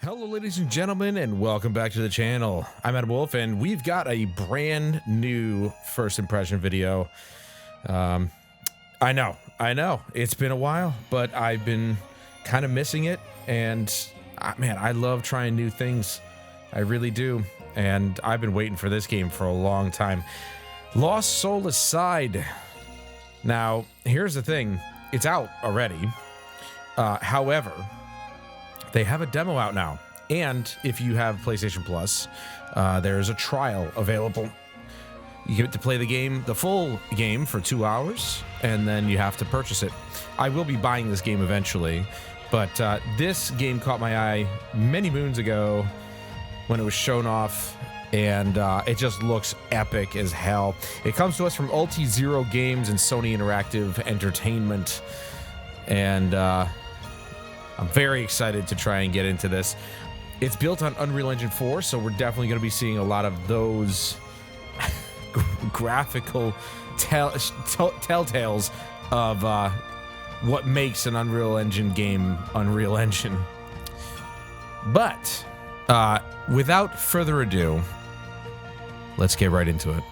Hello ladies and gentlemen, and welcome back to the channel. I'm Adam Wolf, and we've got a brand new first impression video. I know, it's been a while, but I've been kind of missing it, and man, I love trying new things. I really do, and I've been waiting for this game for a long time. Lost Soul Aside. Now, here's the thing. It's out already. However, they have a demo out now, and if you have PlayStation Plus, there's a trial available. You get to play the game, the full game, for 2 hours, and then you have to purchase it. I will be buying this game eventually, but this game caught my eye many moons ago when it was shown off, and it just looks epic as hell. It comes to us from Ulti-Zero Games and Sony Interactive Entertainment, and I'm very excited to try and get into this. It's built on Unreal Engine 4, so we're definitely going to be seeing a lot of those graphical telltales of what makes an Unreal Engine game Unreal Engine. But without further ado, let's get right into it.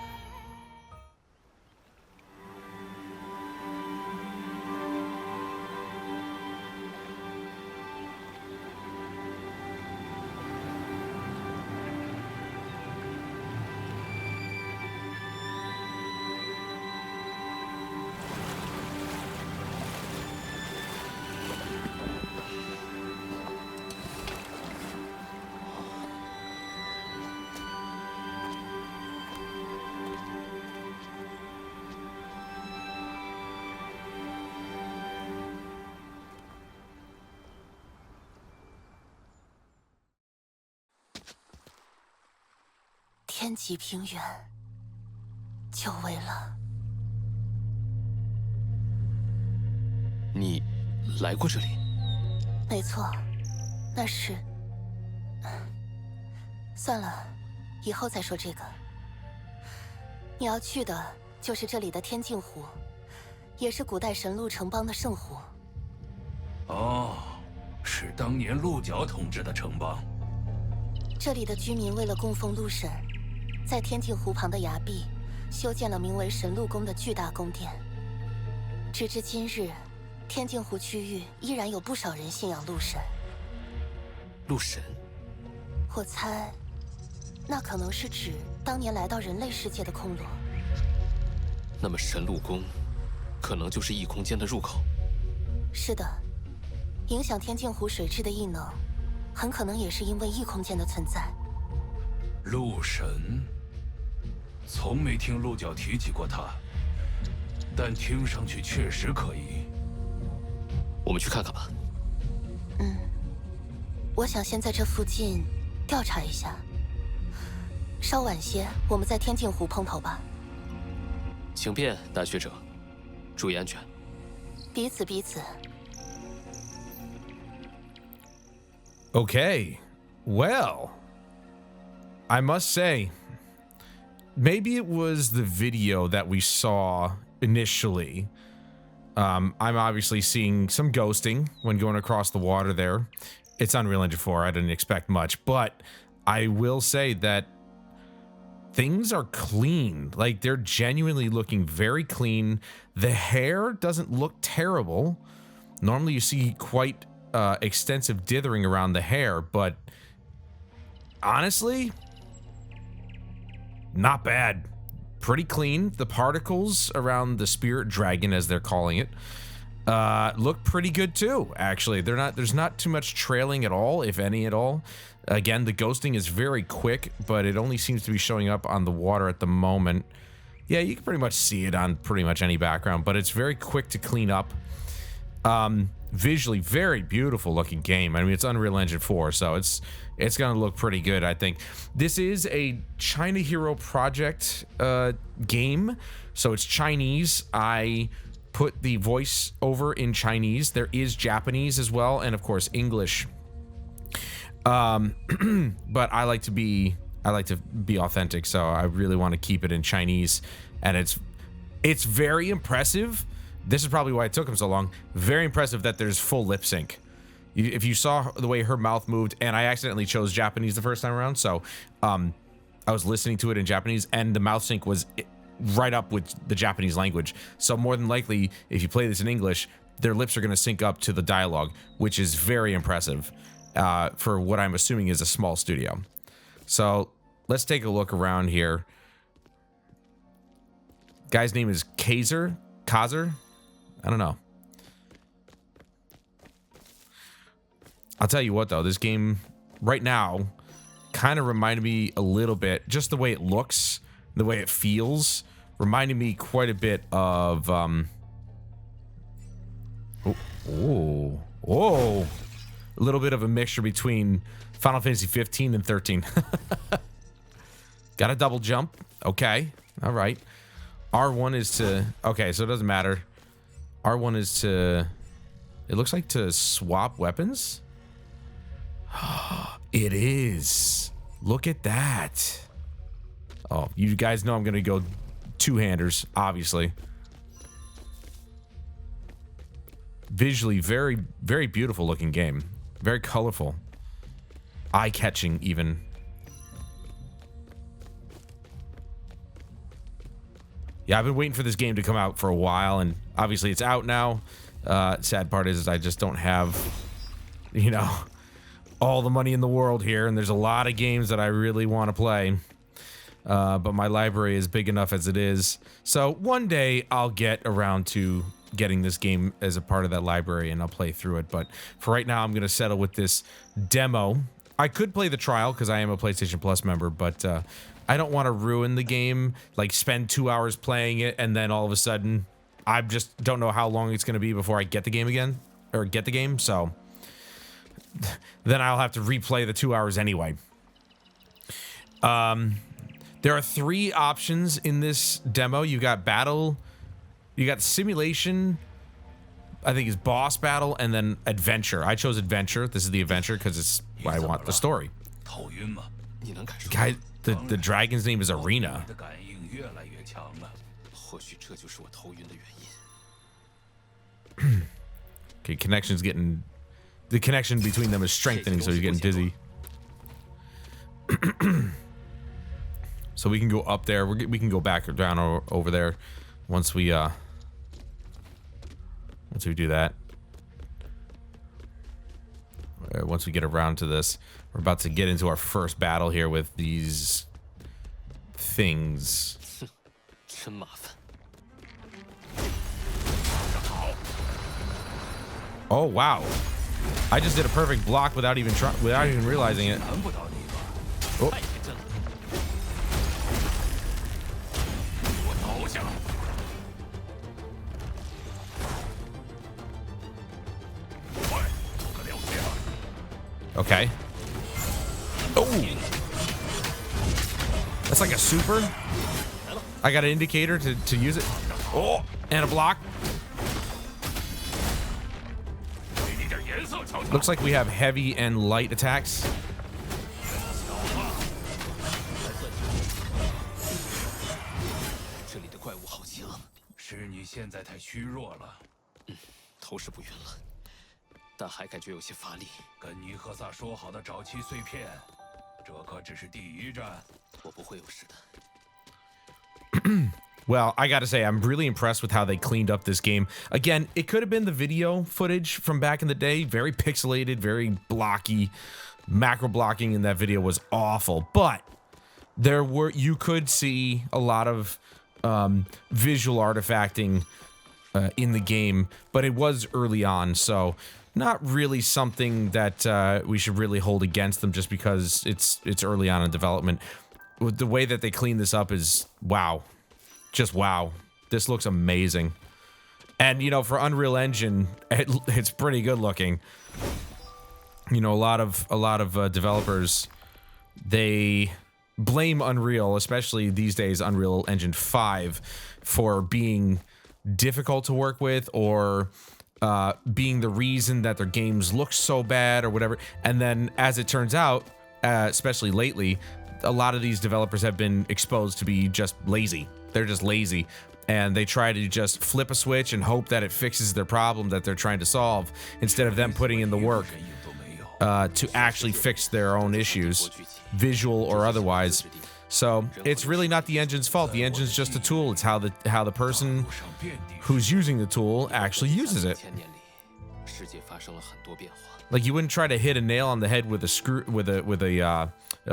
天极平原，久违了。你来过这里？没错，那是……算了，以后再说这个。你要去的就是这里的天镜湖，也是古代神鹿城邦的圣湖。哦，是当年鹿角统治的城邦。这里的居民为了供奉鹿神，在天镜湖旁的崖壁修建了名为神鹿宫的巨大宫殿。直至今日，天镜湖区域依然有不少人信仰鹿神。鹿神？我猜，那可能是指当年来到人类世界的空罗。那么神鹿宫，可能就是异空间的入口。是的，影响天镜湖水质的异能，很可能也是因为异空间的存在。鹿神？从没听鹿角提起过他，但听上去确实可疑。我们去看看吧。我想先在这附近调查一下。稍晚些，我们在天镜湖碰头吧。请便，大学者，注意安全。彼此彼此。Okay, well, I must say, maybe it was the video that we saw initially. I'm obviously seeing some ghosting when going across the water there. It's Unreal Engine 4, I didn't expect much, but I will say that things are clean. Like, they're genuinely looking very clean. The hair doesn't look terrible. Normally you see quite extensive dithering around the hair, but honestly, not bad. Pretty clean. The particles around the spirit dragon, as they're calling it, look pretty good too, actually. There's not too much trailing at all, if any at all. Again, the ghosting is very quick, but it only seems to be showing up on the water at the moment. Yeah, you can pretty much see it on pretty much any background, but it's very quick to clean up. Visually, very beautiful looking game. I mean, it's Unreal Engine 4, so it's gonna look pretty good, I think. This is a China Hero Project game, so it's Chinese. I put the voice over in Chinese. There is Japanese as well, and of course English. But I like to be authentic, so I really want to keep it in Chinese, and it's very impressive. This is probably why it took him so long. Very impressive that there's full lip sync. If you saw the way her mouth moved, and I accidentally chose Japanese the first time around, so I was listening to it in Japanese, and the mouth sync was right up with the Japanese language. So more than likely, if you play this in English, their lips are going to sync up to the dialogue, which is very impressive for what I'm assuming is a small studio. So let's take a look around here. Guy's name is Kazer? I don't know. I'll tell you what, though, this game right now kind of reminded me a little bit, just the way it looks, the way it feels, reminded me quite a bit of a little bit of a mixture between Final Fantasy 15 and 13. Got a double jump. Okay. All right. R1 is to... Okay, so it doesn't matter. R1 is to... It looks like to swap weapons. It is. Look at that. Oh, you guys know I'm going to go two-handers, obviously. Visually, very, very beautiful looking game. Very colorful. Eye-catching, even. Yeah, I've been waiting for this game to come out for a while, and obviously it's out now. Sad part is I just don't have, you know, all the money in the world here, and there's a lot of games that I really want to play. But my library is big enough as it is. So one day I'll get around to getting this game as a part of that library, and I'll play through it. But for right now, I'm going to settle with this demo. I could play the trial because I am a PlayStation Plus member, but I don't want to ruin the game, like spend 2 hours playing it, and then all of a sudden, I just don't know how long it's going to be before I get the game again, or get the game, so then I'll have to replay the 2 hours anyway. There are 3 options in this demo. You got battle, you got simulation, I think it's boss battle, and then adventure. I chose adventure. This is the adventure because it's I want the story. Guy, the dragon's name is Arena. Okay, connection's getting... The connection between them is strengthening, so he's getting dizzy. So we can go up there. We can go back or down or over there once we do that. Once we get around to this, we're about to get into our first battle here with these things. Oh wow! I just did a perfect block without even realizing it. Oh. Okay. Oh! That's like a super. I got an indicator to use it. Oh! And a block. Looks like we have heavy and light attacks. Well, I gotta say, I'm really impressed with how they cleaned up this game. Again, it could have been the video footage from back in the day. Very pixelated, very blocky. Macro blocking in that video was awful. But you could see a lot of visual artifacting in the game. But it was early on, so not really something that we should really hold against them just because it's early on in development. The way that they clean this up is wow. Just wow. This looks amazing. And, you know, for Unreal Engine, it's pretty good looking. You know, a lot of developers, they blame Unreal, especially these days Unreal Engine 5, for being difficult to work with or being the reason that their games look so bad or whatever. And then, as it turns out, especially lately, a lot of these developers have been exposed to be just lazy. just lazy. And they try to just flip a switch and hope that it fixes their problem that they're trying to solve, instead of them putting in the work to actually fix their own issues, visual or otherwise. So it's really not the engine's fault. The engine's just a tool. It's how the person who's using the tool actually uses it. Like, you wouldn't try to hit a nail on the head with a screw with a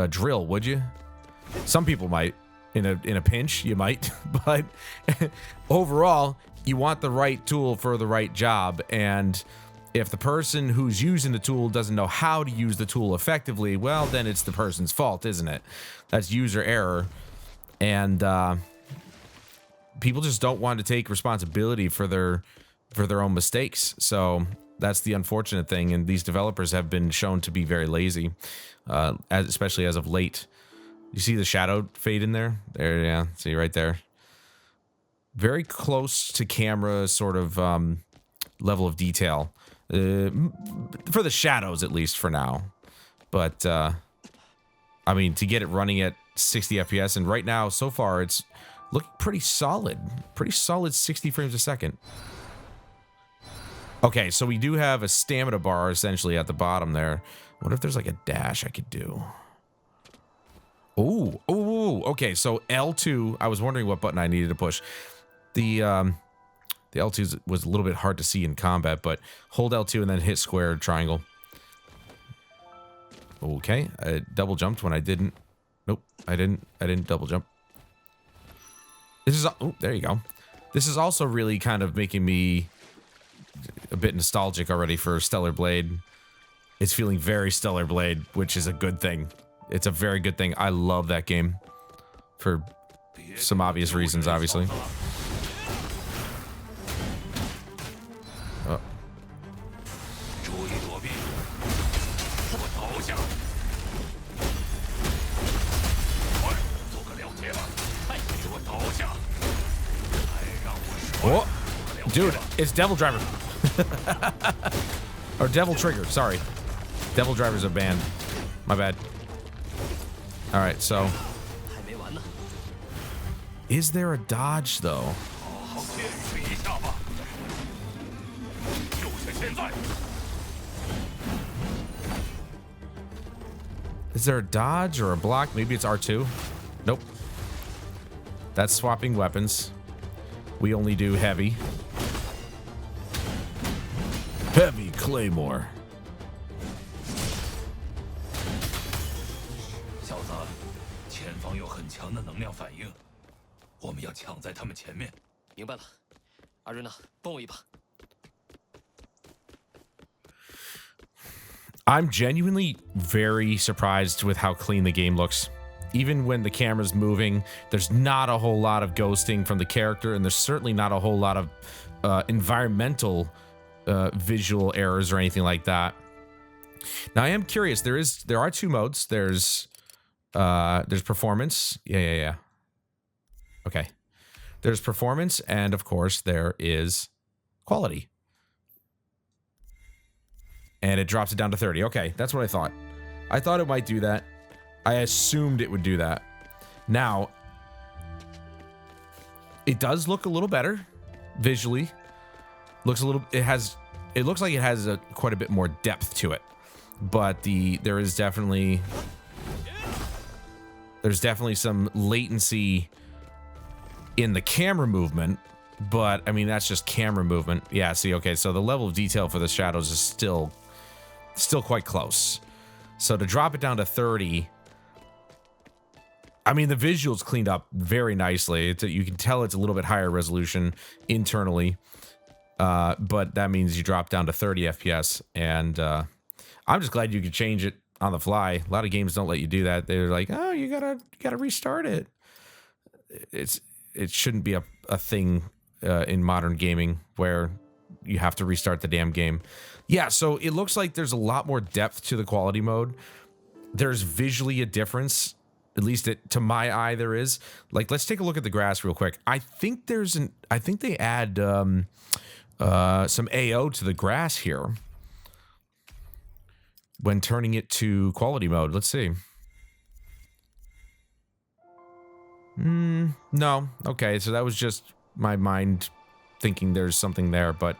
drill, would you? Some people might. In a pinch, you might, but overall, you want the right tool for the right job. And if the person who's using the tool doesn't know how to use the tool effectively, well, then it's the person's fault, isn't it? That's user error. And people just don't want to take responsibility for their own mistakes. So that's the unfortunate thing. And these developers have been shown to be very lazy, especially as of late. You see the shadow fade in there? There, yeah. See right there. Very close to camera sort of level of detail. For the shadows, at least for now. But, I mean, to get it running at 60 FPS, and right now, so far, it's looking pretty solid. Pretty solid 60 frames a second. Okay, so we do have a stamina bar, essentially, at the bottom there. What if there's, like, a dash I could do? Oh, okay, so L2, I was wondering what button I needed to push. The L2 was a little bit hard to see in combat, but hold L2 and then hit square triangle. Okay, I double jumped when I didn't. Nope, I didn't double jump. This is, oh, there you go. This is also really kind of making me a bit nostalgic already for Stellar Blade. It's feeling very Stellar Blade, which is a good thing. It's a very good thing. I love that game for some obvious reasons, obviously. Oh. Oh, dude, it's Devil Driver. Or Devil Trigger, sorry. Devil Driver's a band. My bad. Alright, so... is there a dodge, though? Is there a dodge or a block? Maybe it's R2? Nope. That's swapping weapons. We only do heavy. Heavy Claymore. I'm genuinely very surprised with how clean the game looks. Even when the camera's moving, there's not a whole lot of ghosting from the character, and there's certainly not a whole lot of environmental visual errors or anything like that. Now, I am curious. There are two modes. There's performance. Yeah. Okay. There's performance, and of course, there is quality. And it drops it down to 30. Okay, that's what I thought. I thought it might do that. I assumed it would do that. Now, it does look a little better visually. Looks a little. It looks like it has quite a bit more depth to it. But there's definitely some latency in the camera movement. But I mean, that's just camera movement. Yeah. See. Okay. So the level of detail for the shadows is still quite close. So to drop it down to 30, I mean, the visuals cleaned up very nicely. You can tell it's a little bit higher resolution internally, but that means you drop down to 30 FPS, and I'm just glad you could change it on the fly. A lot of games don't let you do that. They're like, oh, you gotta restart it. It shouldn't be a thing in modern gaming where you have to restart the damn game. Yeah, so it looks like there's a lot more depth to the quality mode. There's visually a difference, at least to my eye there is. Like, let's take a look at the grass real quick. I think they add some AO to the grass here when turning it to quality mode. Let's see. No. Okay, so that was just my mind thinking there's something there, but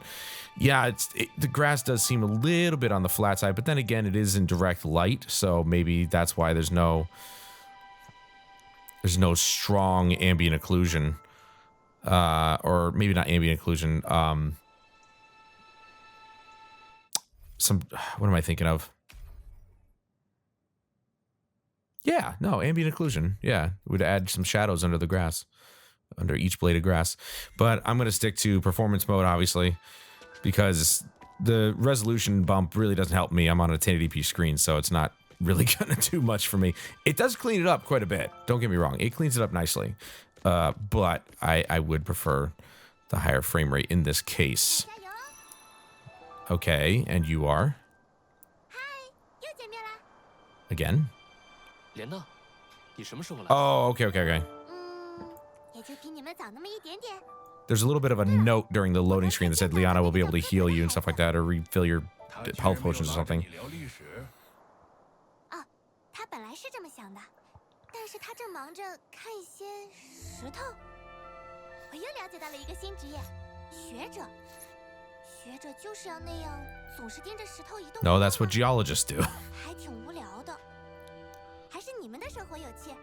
yeah, the grass does seem a little bit on the flat side, but then again, it is in direct light, so maybe that's why there's no strong ambient occlusion, or maybe not ambient occlusion. What am I thinking of? Yeah, no, ambient occlusion. Yeah, would add some shadows under the grass, under each blade of grass. But I'm going to stick to performance mode, obviously, because the resolution bump really doesn't help me. I'm on a 1080p screen, so it's not really going to do much for me. It does clean it up quite a bit. Don't get me wrong. It cleans it up nicely. But I would prefer the higher frame rate in this case. Okay, and you are? Again? 莲娜，你什么时候来？ Oh, okay. There's a little bit of a note during the loading screen that said Liana will be able to heal you and stuff like that, or refill your health potions or something. 他本来是这么想的，但是他正忙着看一些石头。我又了解到了一个新职业，学者。学者就是要那样，总是盯着石头一动。No, that's what geologists do. 还挺无聊的。还是你们的生活有趣。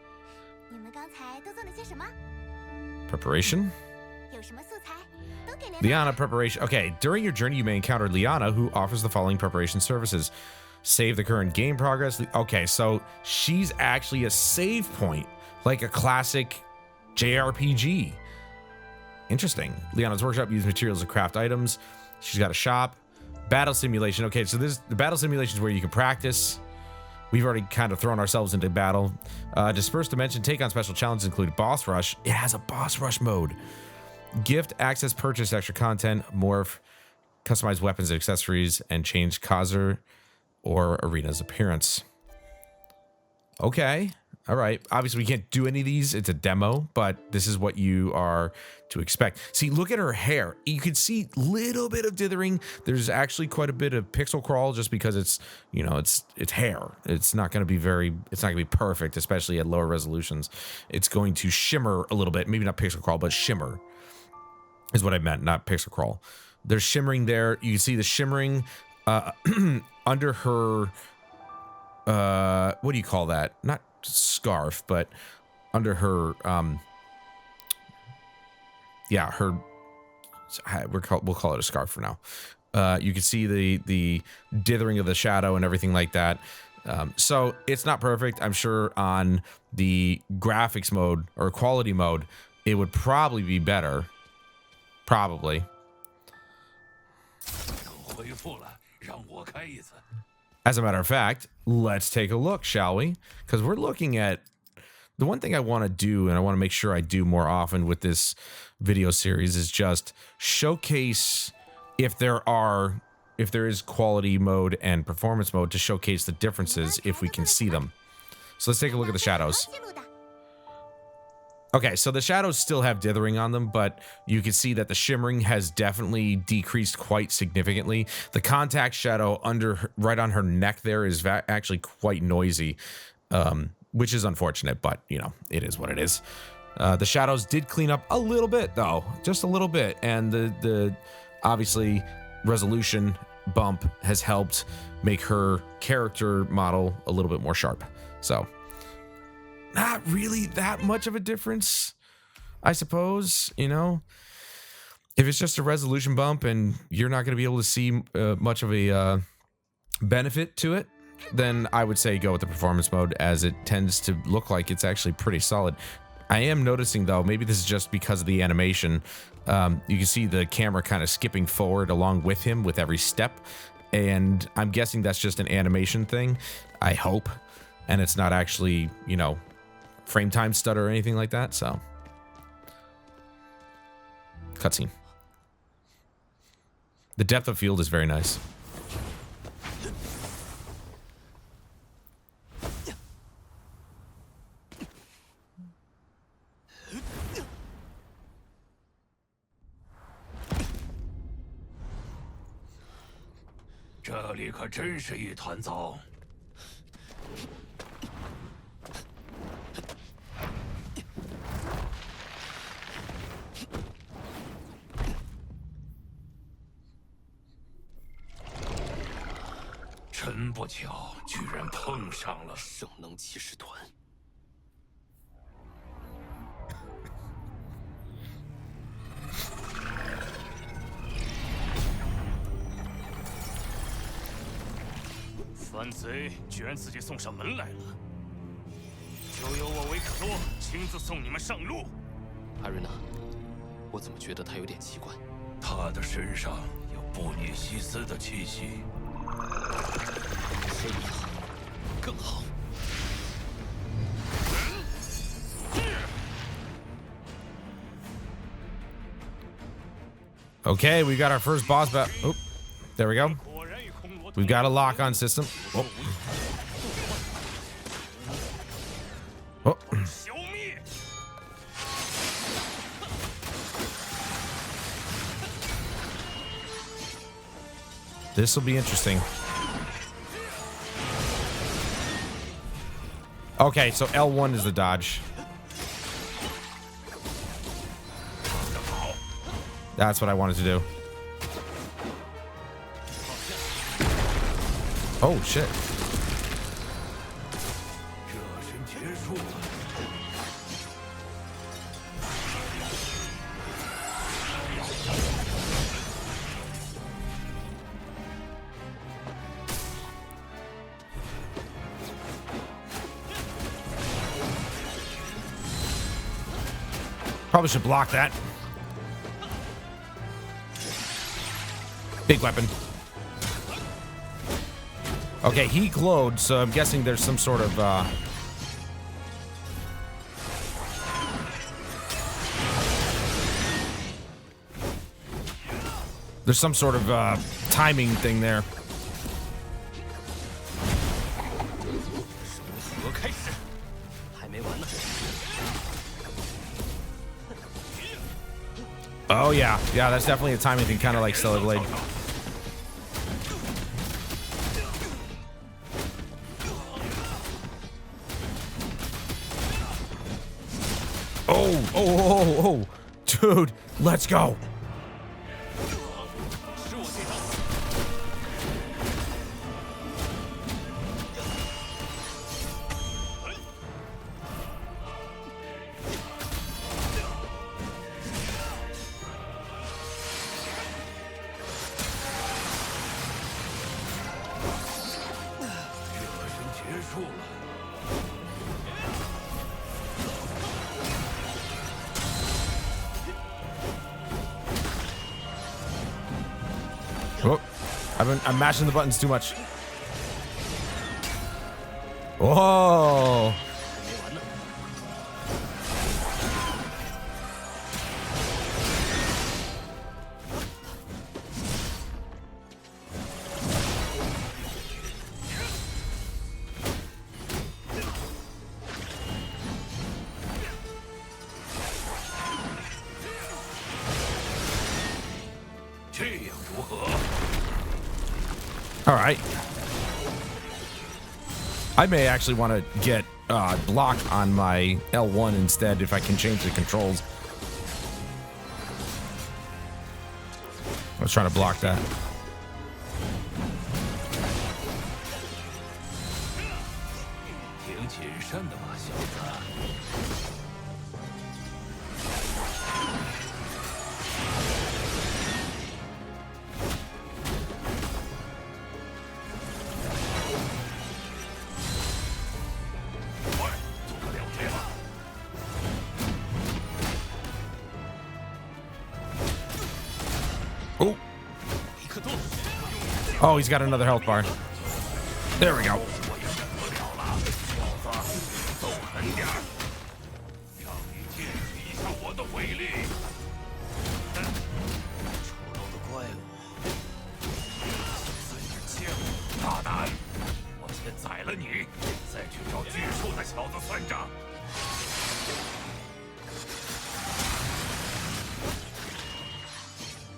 你们刚才都做了些什么？ Preparation? 有什么素材？都给Liana preparation. Okay, during your journey, you may encounter Liana, who offers the following preparation services. Save the current game progress. Okay, so she's actually a save point, like a classic JRPG. Interesting. Liana's workshop uses materials to craft items. She's got a shop. Battle simulation. Okay, so this the battle simulation is where you can practice. We've already kind of thrown ourselves into battle. Disperse Dimension. Take on special challenges include Boss Rush. It has a Boss Rush mode. Gift, access, purchase extra content, morph, customize weapons and accessories, and change Kazur or Arena's appearance. Okay. All right. Obviously, we can't do any of these. It's a demo, but this is what you are to expect. See, look at her hair. You can see a little bit of dithering. There's actually quite a bit of pixel crawl just because it's, you know, it's hair. It's not going to be it's not going to be perfect, especially at lower resolutions. It's going to shimmer a little bit. Maybe not pixel crawl, but shimmer is what I meant, not pixel crawl. There's shimmering there. You can see the shimmering under her, what do you call that? Not scarf, but under her, yeah, her, we'll call it a scarf for now. You can see the dithering of the shadow and everything like that. So it's not perfect. I'm sure on the graphics mode or quality mode, it would probably be better. Probably. As a matter of fact, let's take a look, shall we? Because we're looking at the one thing I want to do, and I want to make sure I do more often with this video series, is just showcase if there is quality mode and performance mode to showcase the differences if we can see them. So let's take a look at the shadows. Okay, so the shadows still have dithering on them, but you can see that the shimmering has definitely decreased quite significantly. The contact shadow right on her neck there is actually quite noisy, which is unfortunate, but, you know, it is what it is. The shadows did clean up a little bit, though, just a little bit, and the obviously resolution bump has helped make her character model a little bit more sharp. So not really that much of a difference, I suppose. You know, if it's just a resolution bump and you're not going to be able to see much of a benefit to it, then I would say go with the performance mode, as it tends to look like it's actually pretty solid. I am noticing, though, maybe this is just because of the animation. You can see the camera kind of skipping forward along with him with every step, and I'm guessing that's just an animation thing, I hope, and it's not actually, you know, frame time stutter or anything like that. So cutscene. The depth of field is very nice. 真不巧，居然碰上了。圣能骑士团。反贼居然自己送上门来了，就由我维克多亲自送你们上路。艾瑞娜，我怎么觉得他有点奇怪？他的身上有布涅西斯的气息。谁好，更好。 Okay, we got our first boss battle. Oh, there we go. We've got a lock on system. Oh. Oh. 消灭！ This will be interesting. Okay, so L1 is the dodge. That's what I wanted to do. Oh, shit. 热身结束了。 Probably should block that. Big weapon. Okay, he glowed, so I'm guessing there's some sort of there's some sort of timing thing there. 和开始，还没完呢。 Oh yeah, yeah, that's definitely a timing thing, kind of like Stellar Blade. Oh, dude, let's go. 是我这招。 热身结束了。 Oh, I'm mashing the buttons too much. Whoa. 还没完呢。 这样如何？ All right. I may actually want to get block on my L1 instead if I can change the controls. I was trying to block that. 挺谨慎的嘛，小子。 快，做个了结吧。 Oh. 维克多， Oh, he's got another health bar. There we go. 我也忍不了了，小子，走狠点儿，让你见识一下我的威力。丑陋的怪物，在哪儿见过？大胆！我先宰了你，再去找巨兽那小子算账。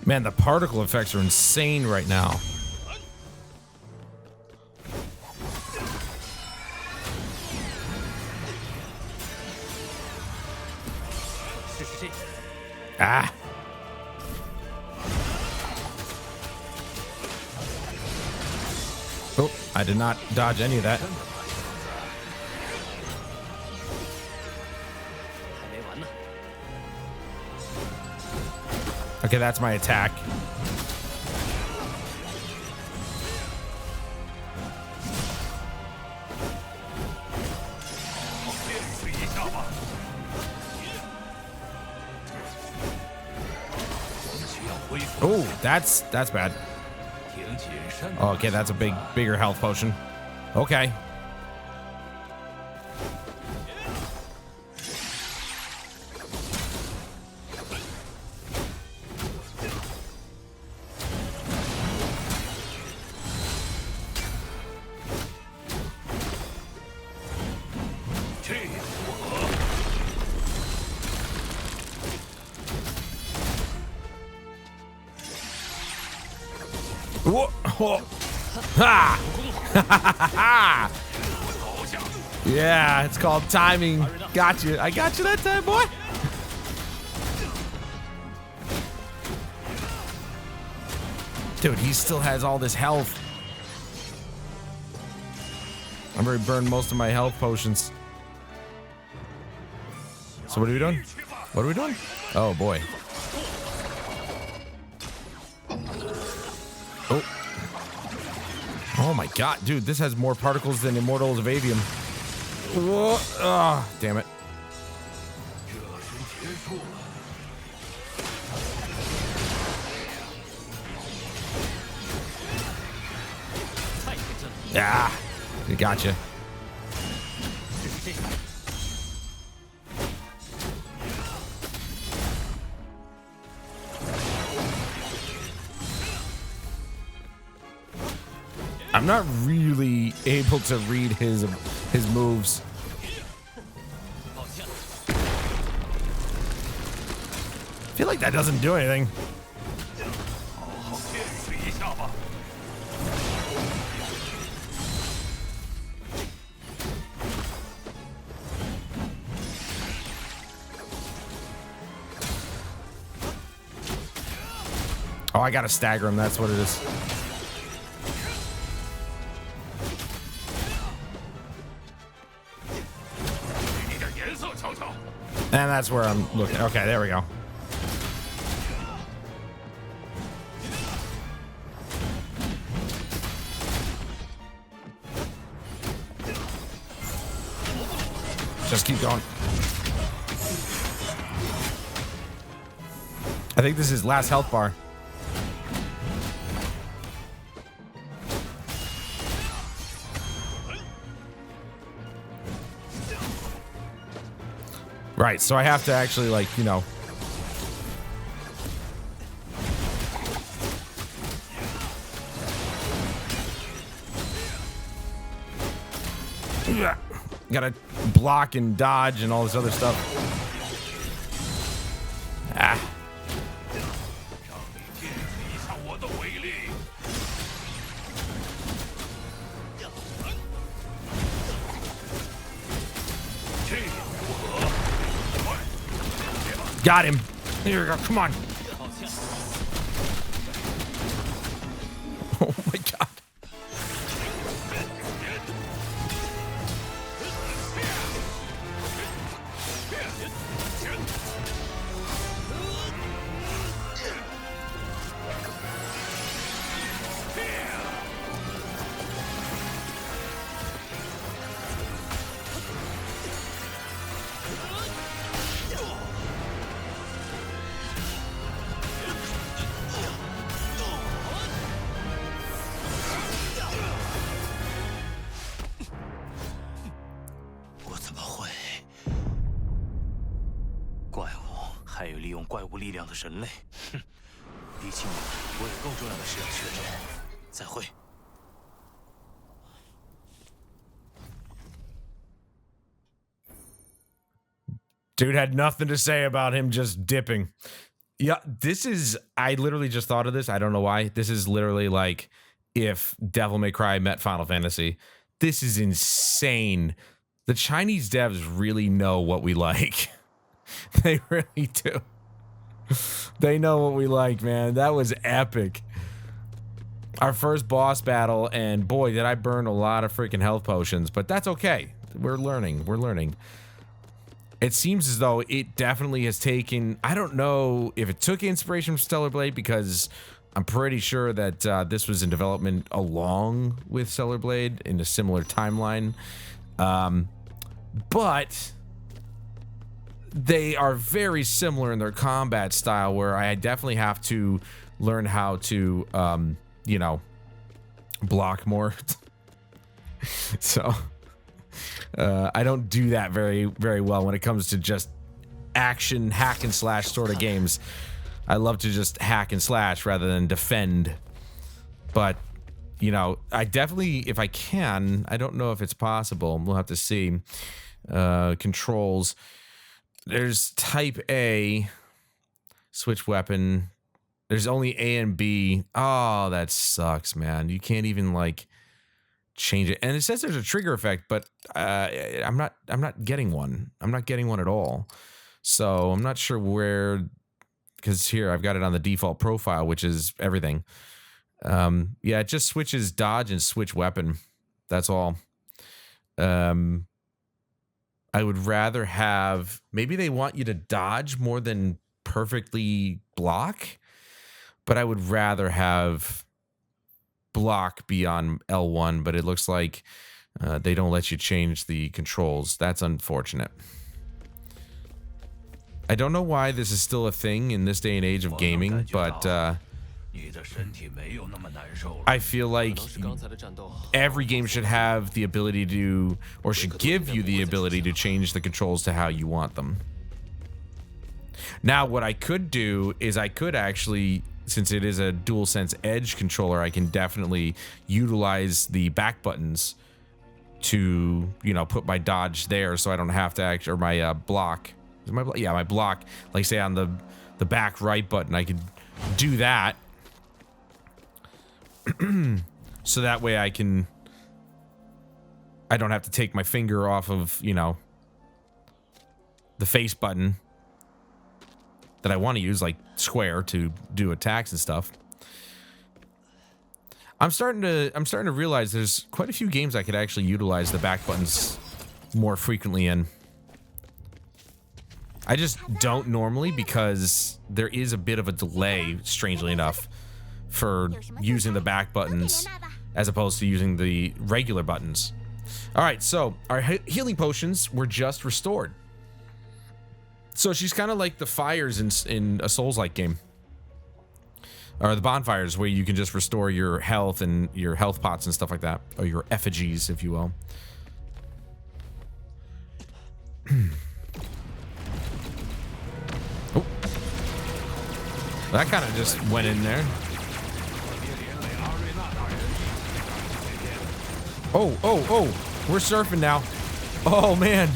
Man, the particle effects are insane right now. 试试这个。 Ah. Oh. I did not dodge any of that. 还没完呢。 Okay, that's my attack. 见识一下吧。我们需要恢复。 Oh, that's bad. 挺谨慎。 Oh, okay, that's a bigger health potion. Okay. Whoa, oh. Ha! Yeah, it's called timing. Got you. I got you that time, boy. Dude, he still has all this health. I've already burned most of my health potions. So what are we doing? What are we doing? Oh boy. Oh. Oh my god, dude, this has more particles than Immortals of Avium. Whoa. Oh, damn it. Yeah, we got you. I'm not really able to read his moves. I feel like that doesn't do anything. Oh, I gotta stagger him. That's what it is. And that's where I'm looking. Okay, there we go. Just keep going. I think this is last health bar. Right, so I have to actually, like, you know. Gotta block and dodge and all this other stuff. Ah. Got him. Here we go. Come on. Oh my god. Dude had nothing to say about him just dipping. Yeah, this is, I literally just thought of this. I don't know why. This is literally like if Devil May Cry met Final Fantasy. This is insane. The Chinese devs really know what we like. They really do. They know what we like, man. That was epic. our first boss battle, and boy, did I burn a lot of freaking health potions, but that's okay. We're learning. We're learning. It seems as though it definitely has taken... I don't know if it took inspiration from Stellar Blade, because I'm pretty sure that this was in development along with Stellar Blade in a similar timeline. But they are very similar in their combat style, where I definitely have to learn how to, you know, block more. So... I don't do that very well when it comes to just action hack and slash sort of games. I love to just hack and slash rather than defend. But, you know, I definitely, if I can, I don't know if it's possible. We'll have to see. Controls. There's type A, switch weapon. There's only A and B. Oh, that sucks, man. You can't even like change it, and it says there's a trigger effect, but I'm not getting one. I'm not getting one at all. So I'm not sure where, because here I've got it on the default profile, which is everything. Yeah, it just switches dodge and switch weapon. That's all. I would rather have, maybe they want you to dodge more than perfectly block, but I would rather have block beyond L1, but it looks like they don't let you change the controls. That's unfortunate. I don't know why this is still a thing in this day and age of gaming, but I feel like every game should have the ability to, or should give you the ability to change the controls to how you want them. Now, what I could do is I could actually, since it is a DualSense Edge controller, I can definitely utilize the back buttons to, you know, put my dodge there, so I don't have to actually, or my block. Yeah, my block, like say on the back right button, I could do that. So that way I don't have to take my finger off of, you know, the face button that I want to use, like square, to do attacks and stuff. I'm starting to realize there's quite a few games I could actually utilize the back buttons more frequently in. I just don't normally, because there is a bit of a delay, strangely enough, for using the back buttons as opposed to using the regular buttons. All right, so our healing potions were just restored. So she's kind of like the fires in a Souls-like game. Or the bonfires, where you can just restore your health and your health pots and stuff like that. Or your effigies, if you will. Oh. That kind of just went in there. Oh, oh, oh. We're surfing now. Oh, man.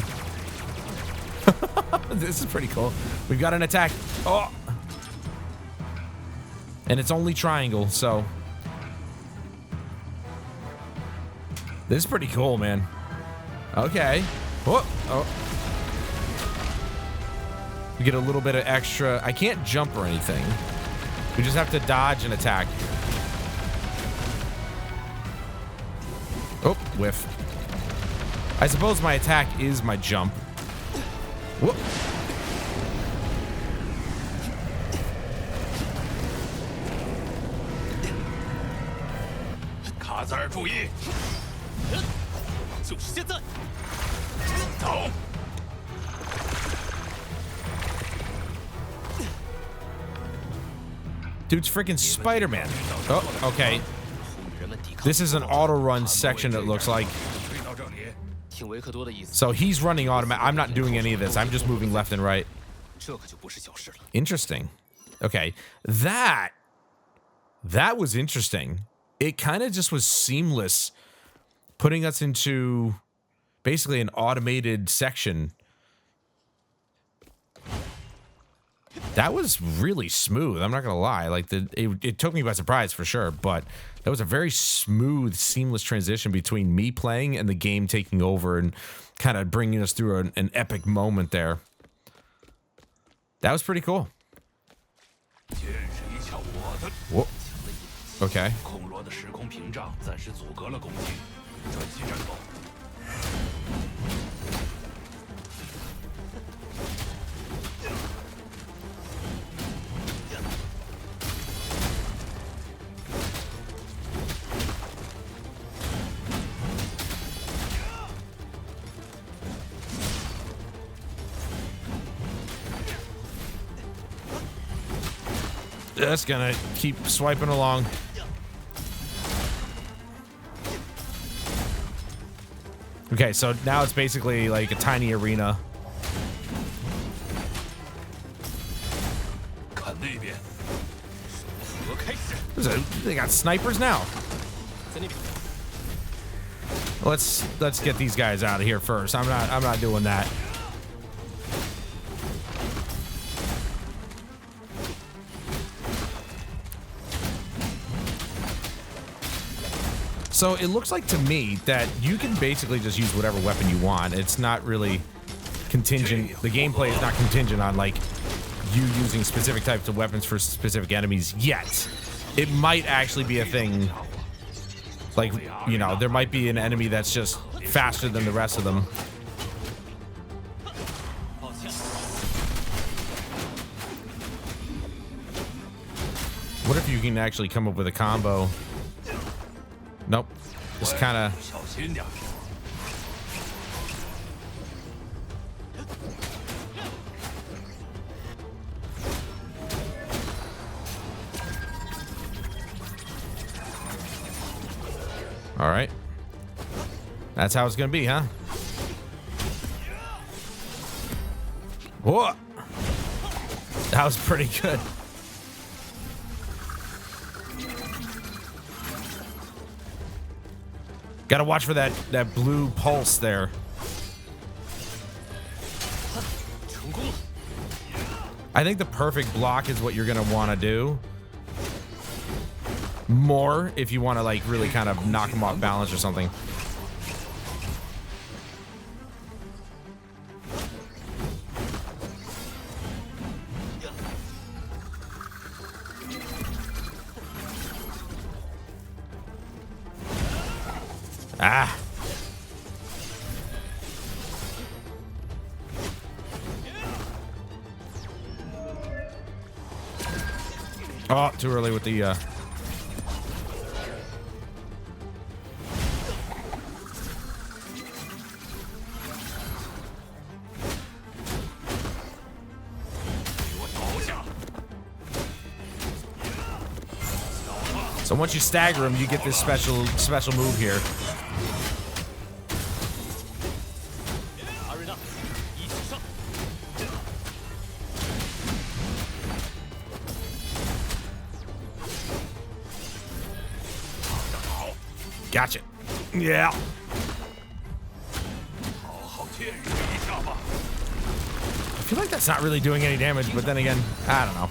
This is pretty cool. We've got an attack. Oh. And it's only triangle, so. This is pretty cool, man. Okay. Oh. Oh. We get a little bit of extra. I can't jump or anything. We just have to dodge and attack. Oh, whiff. I suppose my attack is my jump. Whoop. Dude's freaking Spider-Man. Oh, okay. This is an auto run section, it looks like. So he's running automatic. I'm not doing any of this. I'm just moving left and right. Interesting. Okay. That was interesting. It kind of just was seamless, putting us into basically an automated section. That was really smooth. I'm not gonna lie. Like it took me by surprise for sure, but that was a very smooth, seamless transition between me playing and the game taking over and kind of bringing us through an epic moment there. That was pretty cool. Whoa. Okay. 的时空屏障暂时阻隔了攻击，专心战斗。That's gonna keep swiping along. Okay, so now it's basically like a tiny arena. 看那边，核开始， They got snipers now. 在那边。 Let's get these guys out of here first. I'm not doing that. So it looks like to me that you can basically just use whatever weapon you want. It's not really contingent. The gameplay is not contingent on like you using specific types of weapons for specific enemies yet. It might actually be a thing. Like, you know, there might be an enemy that's just faster than the rest of them. What if you can actually come up with a combo? Nope. Just kind of. 小心点。 All right. That's how it's gonna be, huh? Whoa. That was pretty good. Gotta watch for that blue pulse there. 成功了。 I think the perfect block is what you're gonna want to do. More if you want to like really kind of knock them off balance or something. Ah. Oh, too early with the So once you stagger him, you get this special move here. 阿瑞娜，一起上！ Gotcha. Yeah. 好好见识一下吧。 I feel like that's not really doing any damage, but then again, I don't know.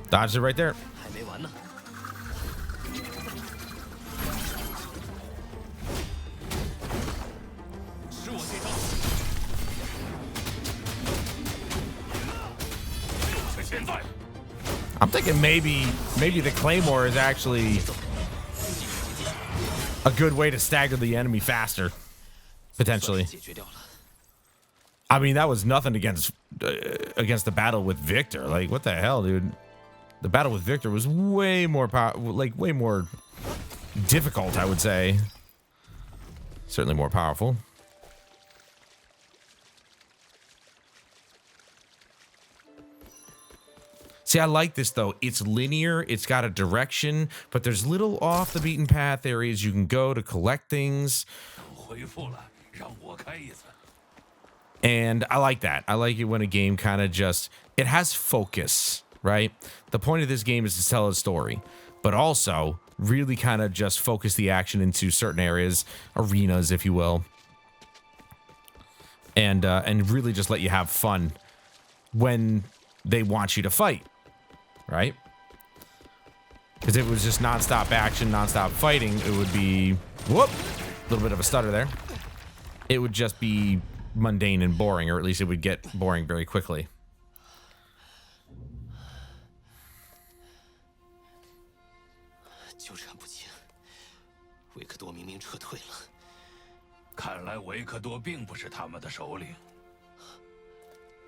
Dodged it right there. 还没完呢。是我这招。 现在 I'm thinking maybe the Claymore is actually a good way to stagger the enemy faster, potentially. 解决掉了。 I mean, that was nothing against the battle with Victor. Like, what the hell, dude? The battle with Victor was way more way more difficult, I would say. Certainly more powerful. See, I like this though. It's linear, it's got a direction, but there's little off the beaten path areas you can go to collect things. 恢复了，让我开一次。 And I like that. I like it when a game kind of just, it has focus, right? The point of this game is to tell a story, but also really kind of just focus the action into certain areas, arenas, if you will. And really just let you have fun when they want you to fight, right? Because if it was just nonstop action, nonstop fighting, it would be, whoop, a little bit of a stutter there. It would just be mundane and boring, or at least it would get boring very quickly. 纠缠不清，维克多明明撤退了。看来维克多并不是他们的首领。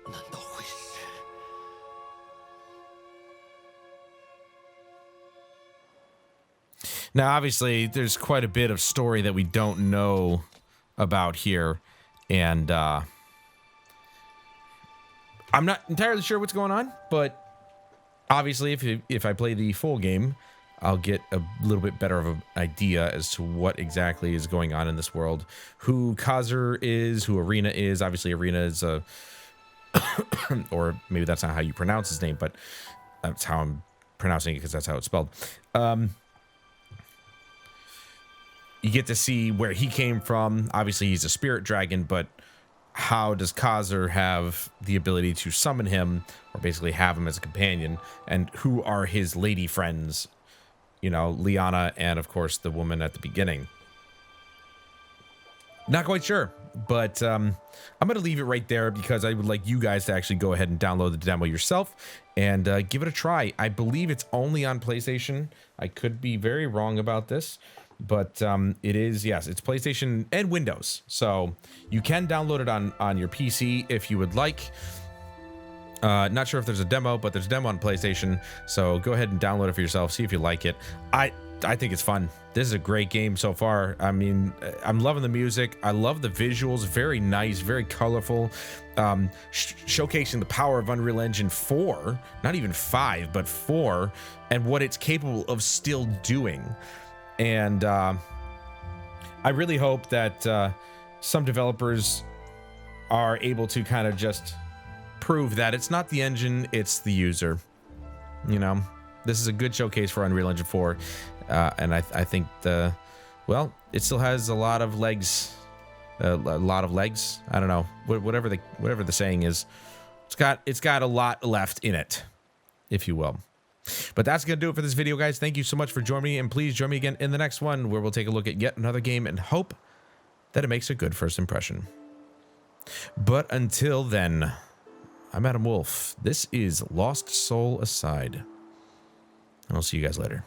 难道会是？ Now, obviously, there's quite a bit of story that we don't know about here, and I'm not entirely sure what's going on, but obviously, if I play the full game, I'll get a little bit better of an idea as to what exactly is going on in this world, who Kazur is, who Arena is. Obviously, Arena is a, or maybe that's not how you pronounce his name, but that's how I'm pronouncing it because that's how it's spelled. You get to see where he came from. Obviously, he's a spirit dragon, but how does Kazur have the ability to summon him, or basically have him as a companion? And who are his lady friends? You know, Liana and, of course, the woman at the beginning. Not quite sure, but I'm going to leave it right there because I would like you guys to actually go ahead and download the demo yourself and give it a try. I believe it's only on PlayStation. I could be very wrong about this. But it is, yes, it's PlayStation and Windows. So you can download it on your PC if you would like. Not sure if there's a demo, but there's a demo on PlayStation. So go ahead and download it for yourself. See if you like it. I think it's fun. This is a great game so far. I mean, I'm loving the music. I love the visuals. Very nice, very colorful. Showcasing the power of Unreal Engine 4. Not even 5, but 4. And what it's capable of still doing. And I really hope that some developers are able to kind of just prove that it's not the engine, it's the user. You know, this is a good showcase for Unreal Engine 4. And I think well, it still has a lot of legs. A lot of legs. I don't know. Whatever the saying is. It's got a lot left in it, if you will. But that's going to do it for this video, guys. Thank you so much for joining me, and please join me again in the next one where we'll take a look at yet another game and hope that it makes a good first impression. But until then, I'm Adam Wolf. This is Lost Soul Aside. And I'll see you guys later.